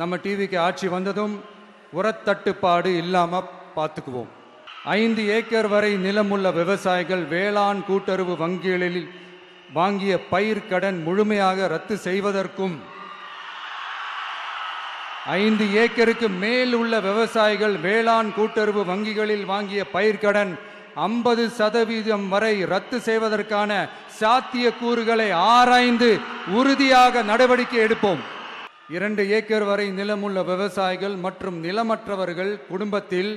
நம்ம டிவிக்கு ஆட்சி வந்ததும் உரத்தட்டுப்பாடு இல்லாம பார்த்துக்குவோம். 5 ஏக்கர் வரை நிலமுள்ள விவசாயிகள் வேளாண் கூட்டுறவு வங்கிகளில் வாங்கிய பயிர் கடன் முழுமையாக ரத்து செய்வதற்கும் 5 ஏக்கருக்கு மேல் உள்ள விவசாயிகள் வேளாண் கூட்டுறவு வங்கிகளில் வாங்கிய பயிர்க்கடன் 50% வரை ரத்து செய்வதற்கான சாத்திய கூறுகளை ஆராய்ந்து உறுதியாக நடவடிக்கை எடுப்போம். 2 ஏக்கர் வரை நிலமுள்ள விவசாயிகள் மற்றும் நிலமற்றவர்கள் குடும்பத்தில்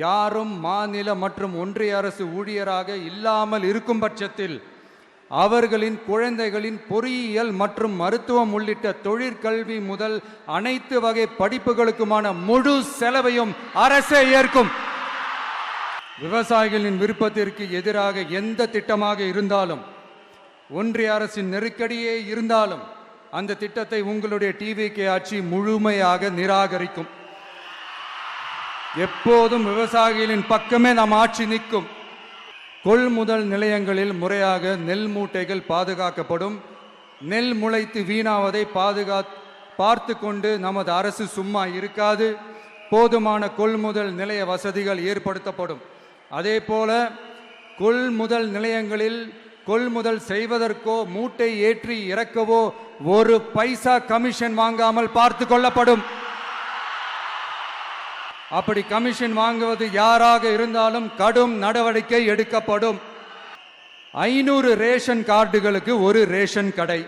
யாரும் மாநில மற்றும் ஒன்றிய அரசு ஊழியராக இல்லாமல் இருக்கும் பட்சத்தில் அவர்களின் குழந்தைகளின் பொறியியல் மற்றும் மருத்துவம் உள்ளிட்ட தொழிற்கல்வி முதல் அனைத்து வகை படிப்புகளுக்குமான முழு செலவையும் அரசே ஏற்கும். விவசாயிகளின் விருப்பத்திற்கு எதிராக எந்த திட்டமாக இருந்தாலும், ஒன்றிய அரசின் நெருக்கடியே இருந்தாலும் அந்த திட்டத்தை உங்களுடைய டிவிகே ஆட்சி முழுமையாக நிராகரிக்கும். எப்போதும் விவசாயிகளின் பக்கமே நம் ஆட்சி நிற்கும். கொள்முதல் நிலையங்களில் முறையாக நெல் மூட்டைகள் பாதுகாக்கப்படும். நெல் முளைத்து வீணாவதை பார்த்து கொண்டு நமது அரசு சும்மா இருக்காது. போதுமான கொள்முதல் நிலைய வசதிகள் ஏற்படுத்தப்படும். அதே போல கொள்முதல் நிலையங்களில் கொள்முதல் செய்வதற்கோ மூட்டை ஏற்றி இறக்கவோ 1 பைசா கமிஷன் வாங்காமல் பார்த்து கொள்ளப்படும். அப்படி கமிஷன் வாங்குவது யாராக இருந்தாலும் கடும் நடவடிக்கை எடுக்கப்படும். 500 ரேஷன் கார்டுகளுக்கு 1 ரேஷன் கடை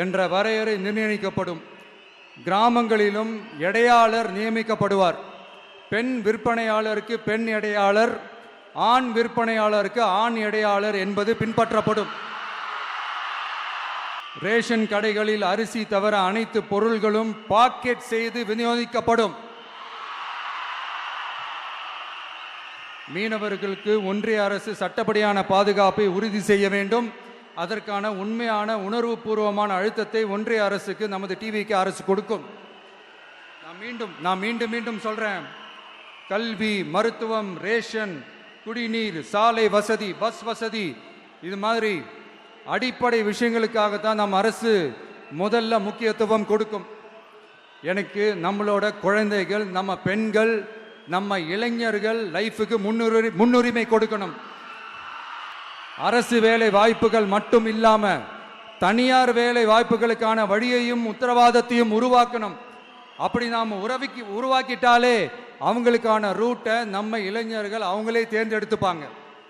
என்ற வரையறை நிர்ணயிக்கப்படும். கிராமங்களிலும் எடையாளர் நியமிக்கப்படுவார். பெண் விற்பனையாளருக்கு பெண் எடையாளர், ஆண் விற்பனையாளருக்கு ஆண் எடையாளர் என்பது பின்பற்றப்படும். ரேஷன் கடைகளில் அரிசி தவிர அனைத்து பொருள்களும் பாக்கெட் செய்து விநியோகிக்கப்படும். மீனவர்களுக்கு ஒன்றிய அரசு சட்டப்படியான பாதுகாப்பை உறுதி செய்ய வேண்டும். அதற்கான உண்மையான உணர்வுபூர்வமான அழுத்தத்தை ஒன்றிய அரசுக்கு நமது டிவிக்கு அரசு கொடுக்கும். நான் மீண்டும் சொல்றேன், கல்வி, மருத்துவம், ரேஷன், குடிநீர், சாலை வசதி, பஸ் வசதி, இது மாதிரி அடிப்படை விஷயங்களுக்காகத்தான் நம் அரசு முதல்ல முக்கியத்துவம் கொடுக்கும். எனக்கு நம்மளோட குழந்தைகள், நம்ம பெண்கள், நம்ம இளைஞர்கள் லைஃபுக்கு முன்னுரிமை கொடுக்கணும். அரசு வேலை வாய்ப்புகள் மட்டும் இல்லாம தனியார் வேலை வாய்ப்புகளுக்கான வழியையும் உத்தரவாதத்தையும் உருவாக்கணும். அப்படி நாம் உருவாக்கிட்டாலே அவங்களுக்கான ரூட்டை நம்ம இளைஞர்கள் அவங்களே தேர்ந்தெடுத்துப்பாங்க.